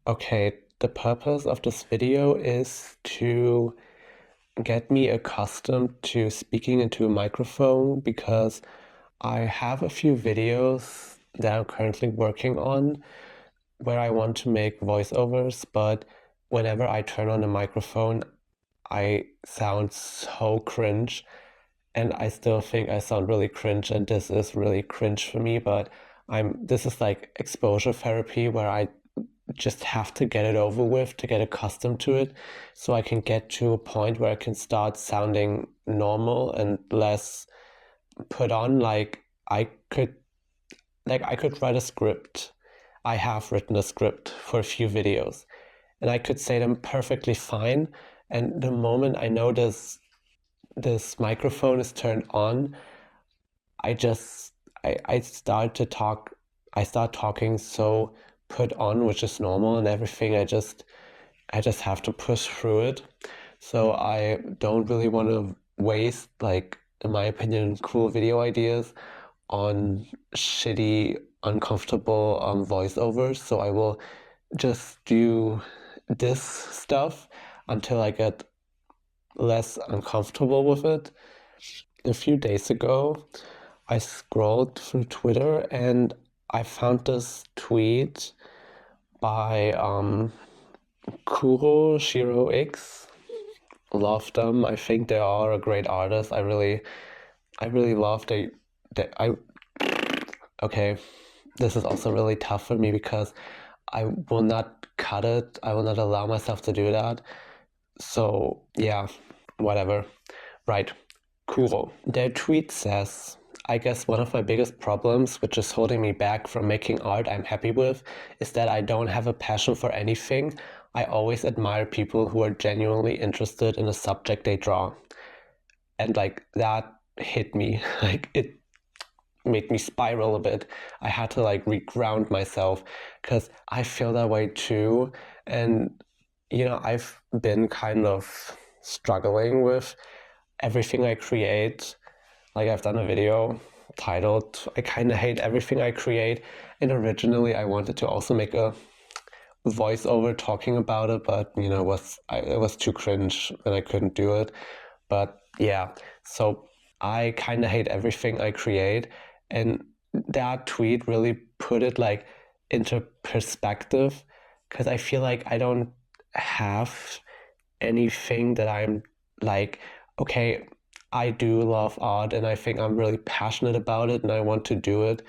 Okay, the purpose of this video is to get me accustomed to speaking into a microphone because I have a few videos that I'm currently working on where I want to make voiceovers, but whenever I turn on the microphone, I sound so cringe, and I still think I sound really cringe, and this is really cringe for me, but this is like exposure therapy where I just have to get it over with to get accustomed to it so I can get to a point where I can start sounding normal and less put on. I could write a script. I have written a script for a few videos and I could say them perfectly fine. And the moment I know this microphone is turned on, I just I start to talk. I start talking so put on, which is normal and everything. I just have to push through it. So I don't really want to waste, like, in my opinion, cool video ideas on shitty, uncomfortable voiceovers. So I will just do this stuff until I get less uncomfortable with it. A few days ago, I scrolled through Twitter and I found this tweet by Kuro Shiro X. Love them. I think they are a great artist. I really love they I okay. This is also really tough for me because I will not cut it. I will not allow myself to do that. So yeah, whatever. Right. Kuro. Their tweet says, I guess one of my biggest problems, which is holding me back from making art I'm happy with, is that I don't have a passion for anything. I always admire people who are genuinely interested in a subject they draw. And like that hit me. Like it made me spiral a bit. I had to like reground myself because I feel that way too. And I've been kind of struggling with everything I create. Like I've done a video titled I kind of hate everything I create, and originally I wanted to also make a voiceover talking about it, but it was too cringe and I couldn't do it. But yeah, so I kind of hate everything I create, and that tweet really put it like into perspective because I feel like I don't have anything that I'm like, okay, I do love art and I think I'm really passionate about it and I want to do it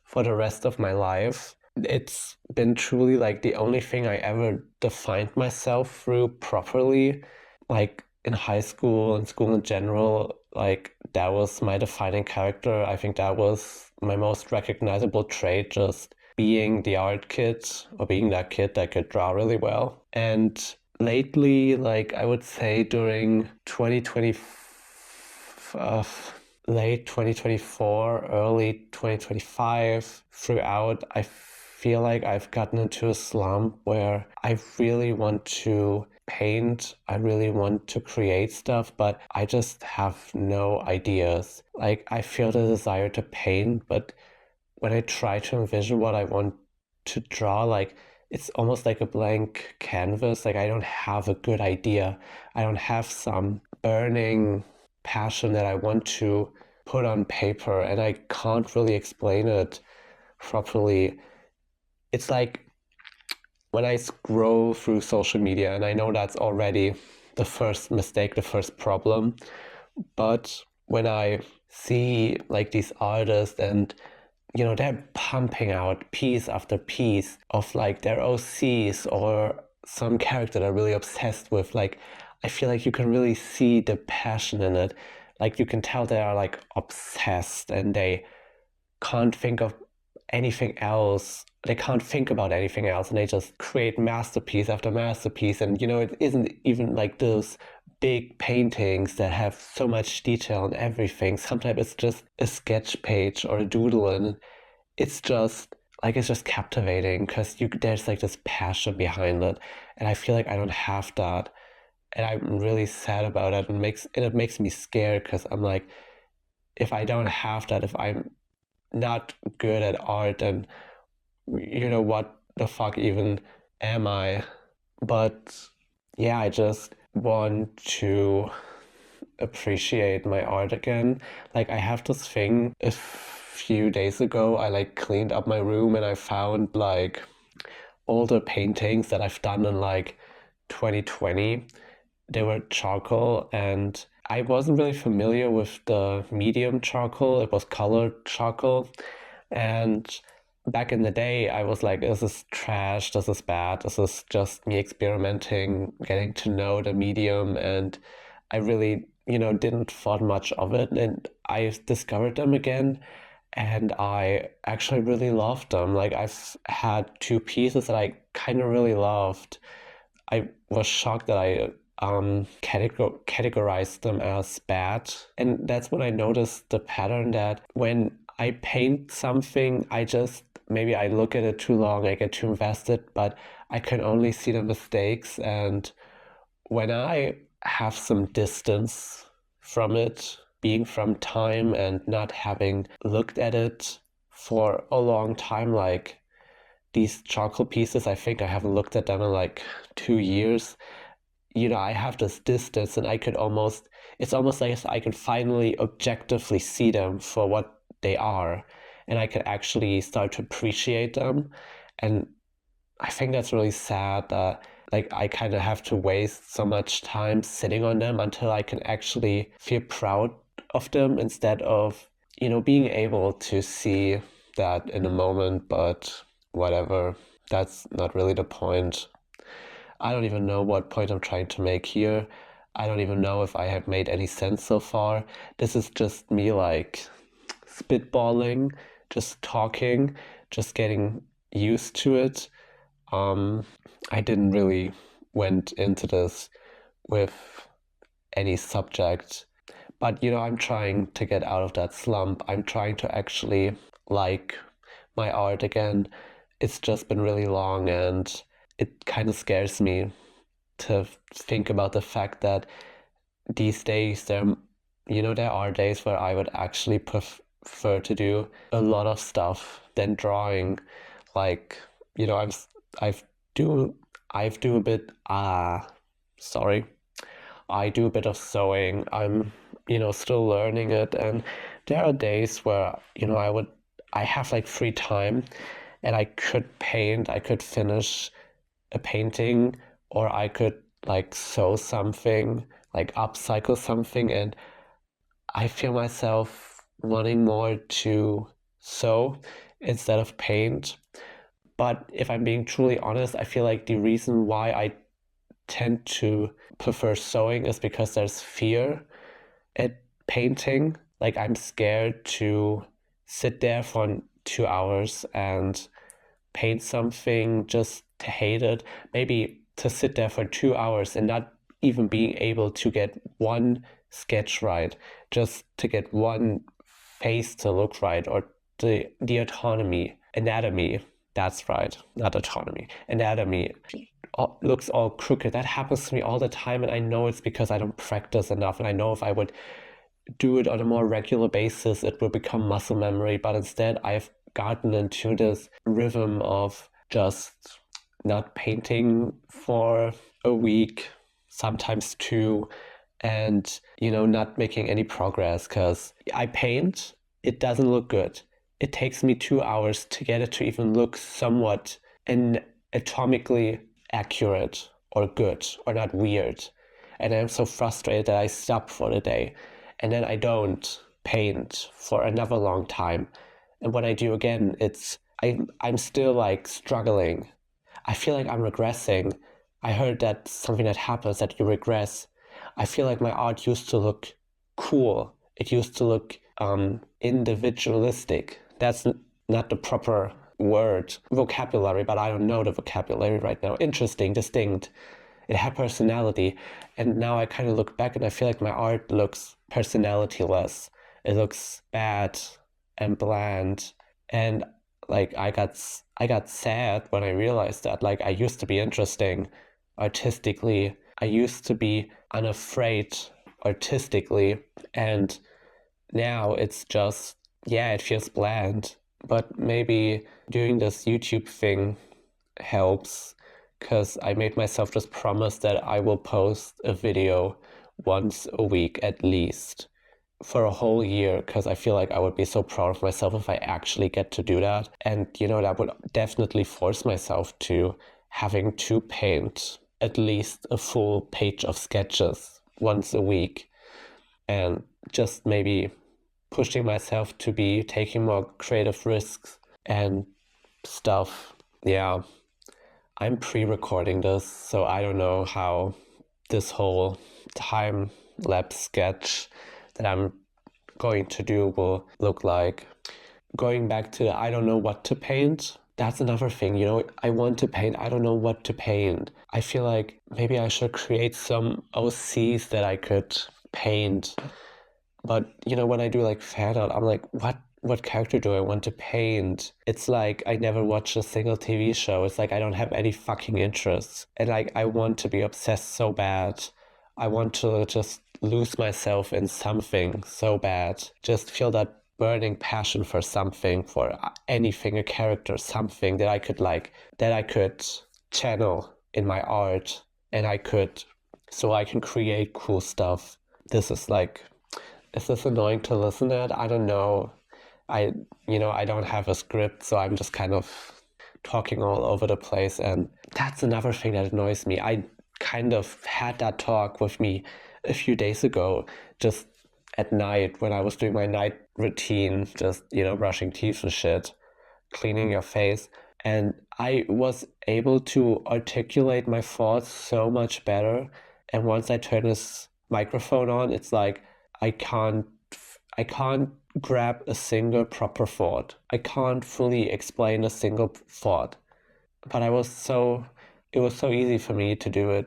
for the rest of my life. It's been truly like the only thing I ever defined myself through properly. Like in high school and school in general, like that was my defining character. I think that was my most recognizable trait, just being the art kid or being that kid that could draw really well. And lately, like I would say during 2020, uh, late 2024, early 2025, throughout, I feel like I've gotten into a slump where I really want to paint, I really want to create stuff, but I just have no ideas. Like I feel the desire to paint, but when I try to envision what I want to draw, like it's almost like a blank canvas. Like I don't have a good idea. I don't have some burning passion that I want to put on paper, and I can't really explain it properly. It's like when I scroll through social media, and I know that's already the first mistake, the first problem, but when I see like these artists and they're pumping out piece after piece of like their OCs or some character they're really obsessed with. Like, I feel like you can really see the passion in it. Like, you can tell they are like obsessed and they can't think of anything else. They can't think about anything else and they just create masterpiece after masterpiece. And, it isn't even like those big paintings that have so much detail and everything. Sometimes it's just a sketch page or a doodle, and it's just captivating because there's like this passion behind it, and I feel like I don't have that, and I'm really sad about it. And it makes me scared because I'm like, if I don't have that, if I'm not good at art, then what the fuck even am I? But yeah, I just want to appreciate my art again. Like I have this thing a few days ago, I like cleaned up my room and I found like older paintings that I've done in like 2020. They were charcoal and I wasn't really familiar with the medium charcoal. It was colored charcoal. And back in the day, I was like, this is trash, this is bad, this is just me experimenting, getting to know the medium. And I really, didn't thought much of it. And I discovered them again. And I actually really loved them. Like I've had two pieces that I kind of really loved. I was shocked that I categorized them as bad. And that's when I noticed the pattern that when I paint something, maybe I look at it too long, I get too invested, but I can only see the mistakes. And when I have some distance from it, being from time and not having looked at it for a long time, like these charcoal pieces, I think I haven't looked at them in like 2 years. I have this distance and it's almost like I can finally objectively see them for what they are. And I can actually start to appreciate them. And I think that's really sad that like I kind of have to waste so much time sitting on them until I can actually feel proud of them instead of, being able to see that in a moment, but whatever. That's not really the point. I don't even know what point I'm trying to make here. I don't even know if I have made any sense so far. This is just me like spitballing, just talking, just getting used to it. I didn't really went into this with any subject, but I'm trying to get out of that slump. I'm trying to actually like my art again. It's just been really long and it kind of scares me to think about the fact that these days there are days where I would actually prefer to do a lot of stuff than drawing. Like, I've do I've do a bit sorry. I do a bit of sewing. I'm, still learning it, and there are days where, I have like free time and I could paint, I could finish a painting, or I could like sew something, like upcycle something, and I feel myself wanting more to sew instead of paint. But if I'm being truly honest, I feel like the reason why I tend to prefer sewing is because there's fear at painting. Like I'm scared to sit there for 2 hours and paint something just to hate it. Maybe to sit there for 2 hours and not even being able to get one sketch right, just to get one face to look right, or the anatomy. That's right, not autonomy. Anatomy looks all crooked. That happens to me all the time, and I know it's because I don't practice enough. And I know if I would do it on a more regular basis, it will become muscle memory. But instead, I've gotten into this rhythm of just not painting for a week, sometimes two, and not making any progress because I paint, it doesn't look good. It takes me 2 hours to get it to even look somewhat anatomically accurate or good or not weird. And I'm so frustrated that I stop for the day and then I don't paint for another long time. And when I do again, I'm still like struggling. I feel like I'm regressing. I heard that something that happens that you regress. I feel like my art used to look cool. It used to look individualistic. That's not the proper word, vocabulary, but I don't know the vocabulary right now. Interesting, distinct. It had personality. And now I kind of look back and I feel like my art looks personalityless. It looks bad and bland. And like I got sad when I realized that like I used to be interesting artistically. I used to be unafraid artistically, and now it's just, yeah, it feels bland. But maybe doing this YouTube thing helps because I made myself this promise that I will post a video once a week at least for a whole year, because I feel like I would be so proud of myself if I actually get to do that. And, that would definitely force myself to having to paint at least a full page of sketches once a week, and just maybe pushing myself to be taking more creative risks and stuff. Yeah, I'm pre-recording this, so I don't know how this whole time lapse sketch that I'm going to do will look like. Going back to I don't know what to paint, that's another thing. I want to paint, I don't know what to paint. I feel like maybe I should create some OCs that I could paint. But when I do like fan art, I'm like, what character do I want to paint? It's like I never watched a single TV show. It's like I don't have any fucking interests. And like I want to be obsessed so bad. I want to just lose myself in something so bad. Just feel that burning passion for something, for anything, a character, something that I could channel in my art, and so I can create cool stuff. Is this annoying to listen at? I don't know. I don't have a script, so I'm just kind of talking all over the place, and that's another thing that annoys me. I kind of had that talk with me a few days ago, just at night when I was doing my night routine, just, brushing teeth and shit, cleaning your face. And I was able to articulate my thoughts so much better. And once I turn this microphone on, it's like I can't grab a single proper thought. I can't fully explain a single thought. But it was so easy for me to do it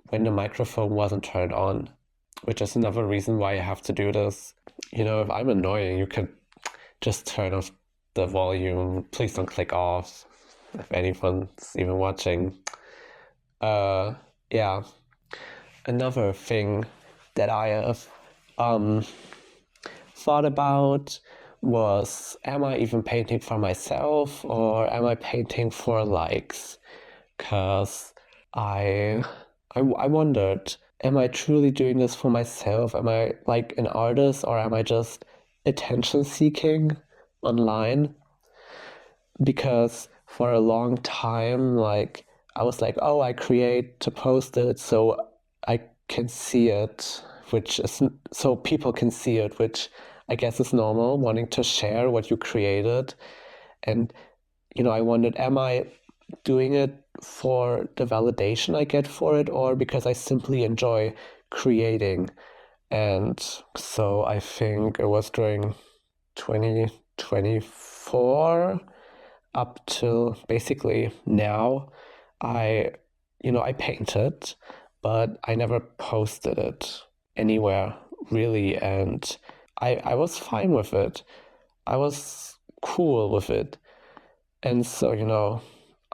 when the microphone wasn't turned on, which is another reason why I have to do this. If I'm annoying, you can just turn off the volume. Please don't click off if anyone's even watching. Yeah. Another thing that I have thought about was, am I even painting for myself or am I painting for likes? Because I wondered, am I truly doing this for myself? Am I like an artist, or am I just attention seeking online? Because for a long time, like I was like, oh, I create to post it so I can see it, so people can see it, which I guess is normal, wanting to share what you created. And I wondered, am I doing it for the validation I get for it, or because I simply enjoy creating? And so I think it was during 2024 up till basically now, I painted, but I never posted it anywhere really, and I was fine with it. I was cool with it. And so,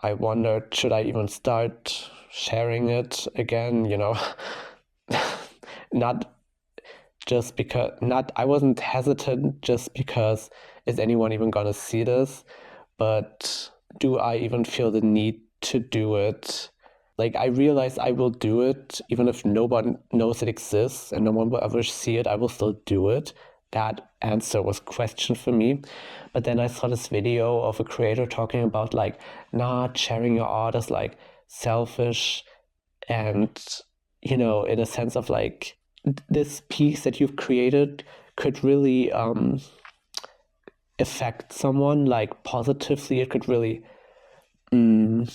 I wondered, should I even start sharing it again? Not just because, I wasn't hesitant just because, is anyone even gonna see this? But do I even feel the need to do it? Like, I realize I will do it, even if no one knows it exists and no one will ever see it, I will still do it. That answer was questioned for me. But then I saw this video of a creator talking about like not sharing your art as like selfish, and in a sense of like this piece that you've created could really affect someone like positively. It could really I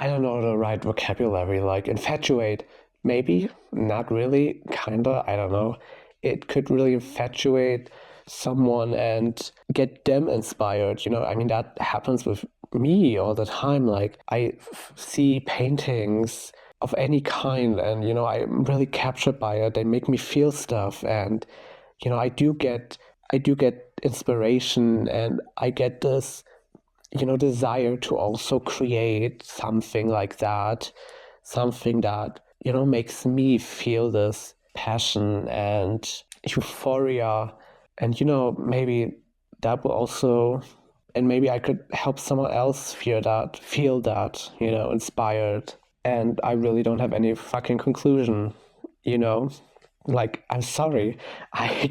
don't know the right vocabulary, like infatuate, maybe, not really, kinda, I don't know. It could really infatuate someone and get them inspired. I mean, that happens with me all the time. Like, I see paintings of any kind, and, I'm really captured by it. They make me feel stuff, and, I do get inspiration, and I get this desire to also create something like that, something that, makes me feel this passion and euphoria. And, maybe that will also And maybe I could help someone else feel that, inspired. And I really don't have any fucking conclusion, you know? Like, I'm sorry. I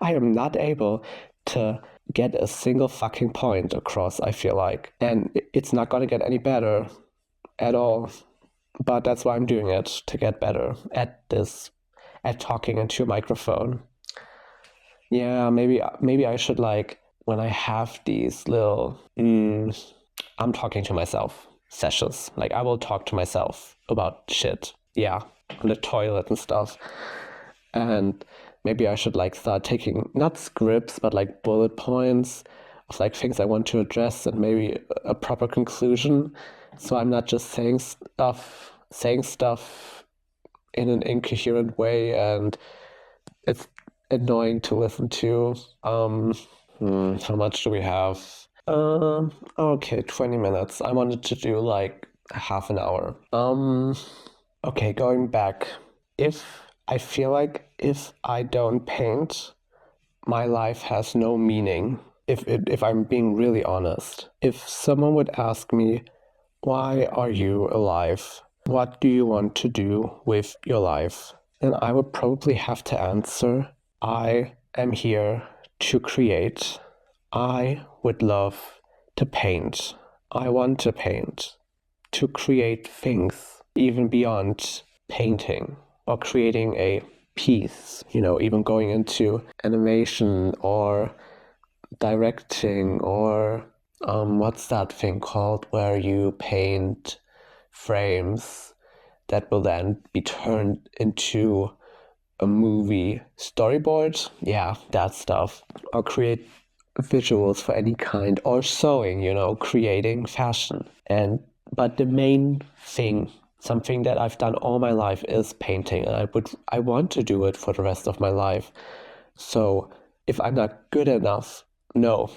am not able to get a single fucking point across, I feel like. And it's not gonna get any better at all. But that's why I'm doing it, to get better at this, at talking into a microphone. Yeah, maybe I should, like, when I have these little I'm talking to myself sessions. Like, I will talk to myself about shit. Yeah, on the toilet and stuff. And maybe I should, like, start taking not scripts but like bullet points of like things I want to address and maybe a proper conclusion. So I'm not just saying stuff in an incoherent way and it's annoying to listen to. How much do we have? Okay, 20 minutes. I wanted to do like half an hour. Okay, going back. I feel like if I don't paint, my life has no meaning. If I'm being really honest. If someone would ask me, why are you alive? What do you want to do with your life? Then I would probably have to answer, I am here to create. I would love to paint. I want to paint. To create things, even beyond painting or creating a piece, even going into animation or directing or what's that thing called where you paint frames that will then be turned into a movie storyboard. Yeah, that stuff. Or create visuals for any kind, or sewing, creating fashion. But the main thing, something that I've done all my life, is painting, and I want to do it for the rest of my life. So if I'm not good enough, no,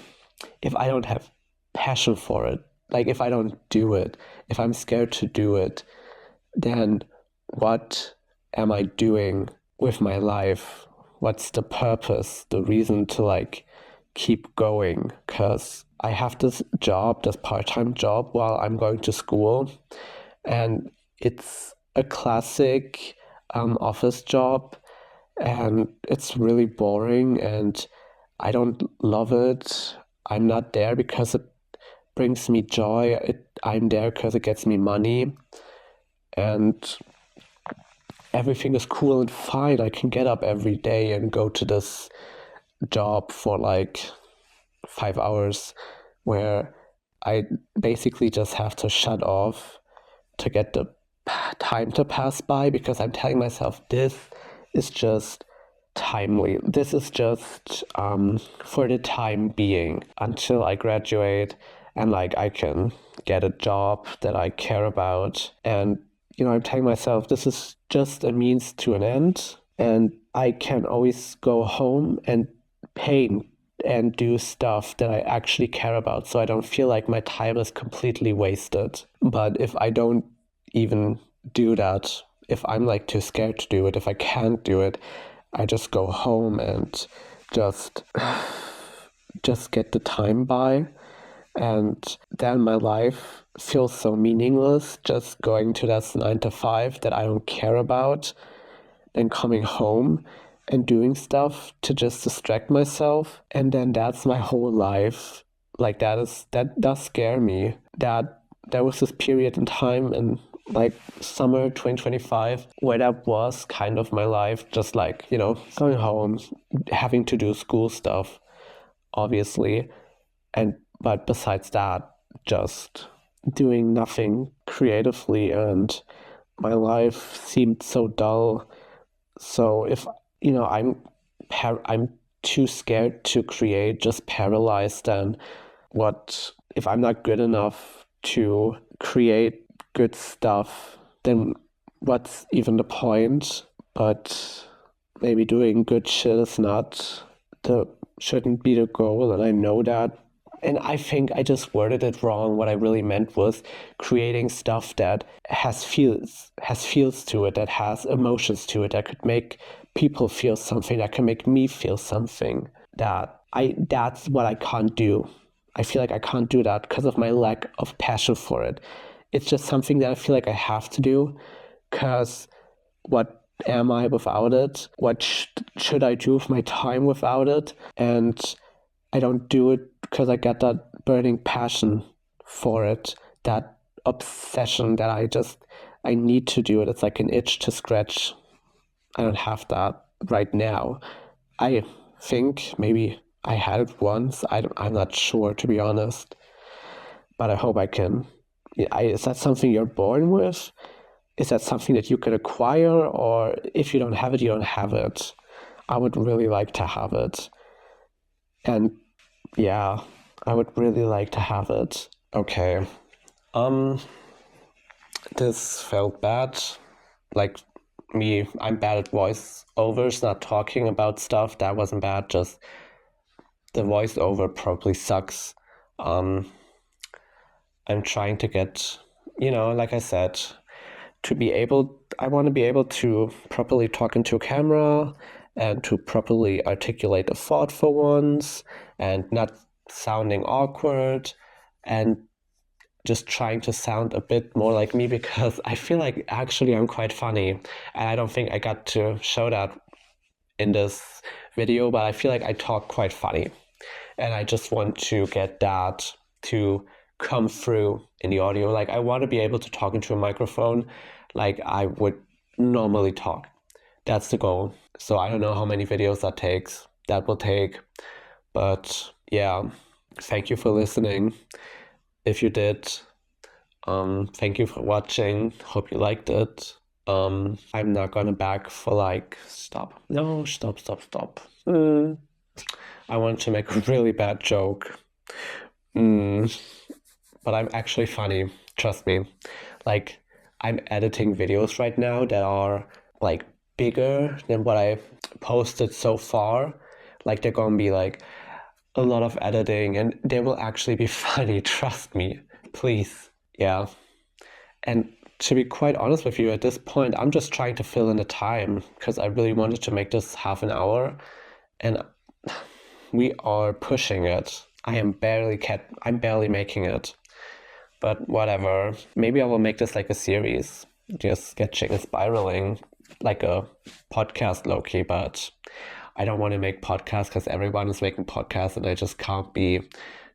if I don't have passion for it, like if I don't do it, if I'm scared to do it, then what am I doing with my life? What's the purpose, the reason to like keep going? Because I have this part-time job while I'm going to school, and it's a classic office job, and it's really boring, and I don't love it. I'm not there because it brings me joy. I'm there because it gets me money, and everything is cool and fine. I can get up every day and go to this job for like 5 hours where I basically just have to shut off to get the time to pass by, because I'm telling myself this is just timely. This is just for the time being until I graduate and like I can get a job that I care about. And I'm telling myself this is just a means to an end, and I can always go home and paint and do stuff that I actually care about, so I don't feel like my time is completely wasted. But if I don't even do that, if I'm like too scared to do it, if I can't do it, I just go home and just get the time by, and then my life feels so meaningless, just going to that 9 to 5 that I don't care about, and coming home and doing stuff to just distract myself, and then that's my whole life. Like that does scare me, that there was this period in time in like summer 2025 where that was kind of my life, just like going home, having to do school stuff, obviously, but besides that, just doing nothing creatively, and my life seemed so dull. So if I'm too scared to create, just paralyzed, then what if I'm not good enough to create good stuff, then what's even the point? But maybe doing good shit is shouldn't be the goal, and I know that. And I think I just worded it wrong. What I really meant was creating stuff that has feels to it, that has emotions to it, that could make people feel something, that can make me feel something. That's what I can't do. I feel like I can't do that because of my lack of passion for it. It's just something that I feel like I have to do, because what am I without it? What should I do with my time without it? And I don't do it because I get that burning passion for it, that obsession that I need to do it. It's like an itch to scratch. I don't have that right now. I think maybe I had it once. I'm not sure, to be honest, but I hope I can. Is that something you're born with? Is that something that you can acquire? Or if you don't have it, you don't have it. I would really like to have it. And yeah, I would really like to have it. Okay. This felt bad. Like I'm bad at voiceovers, not talking about stuff. That wasn't bad, just the voiceover probably sucks. I'm trying to get, like I said, I want to be able to properly talk into a camera and to properly articulate a thought for once and not sounding awkward and just trying to sound a bit more like me, because I feel like actually I'm quite funny, and I don't think I got to show that in this video, but I feel like I talk quite funny, and I just want to get that to come through in the audio. Like, I want to be able to talk into a microphone like I would normally talk. That's the goal. So I don't know how many videos that will take, but yeah, thank you for listening. If you did, thank you for watching. Hope you liked it. I'm not gonna back for stop. No, stop. I want to make a really bad joke. But I'm actually funny, trust me. Like, I'm editing videos right now that are like bigger than what I posted so far. Like, they're gonna be like a lot of editing, and they will actually be funny, trust me, please. Yeah. And to be quite honest with you, at this point, I'm just trying to fill in the time because I really wanted to make this half an hour, and we are pushing it. I'm barely making it, but whatever. Maybe I will make this like a series, just sketching and spiraling, like a podcast low-key, but I don't want to make podcasts because everyone is making podcasts, and I just can't be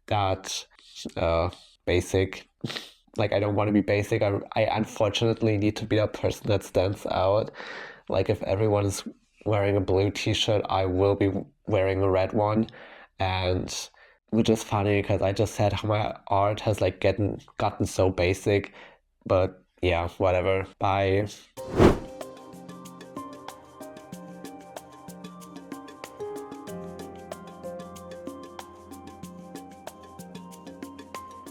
that basic. Like, I don't want to be basic. I unfortunately need to be that person that stands out. Like, if everyone is wearing a blue t-shirt, I will be wearing a red one. And which is funny because I just said how my art has gotten so basic. But yeah, whatever. Bye.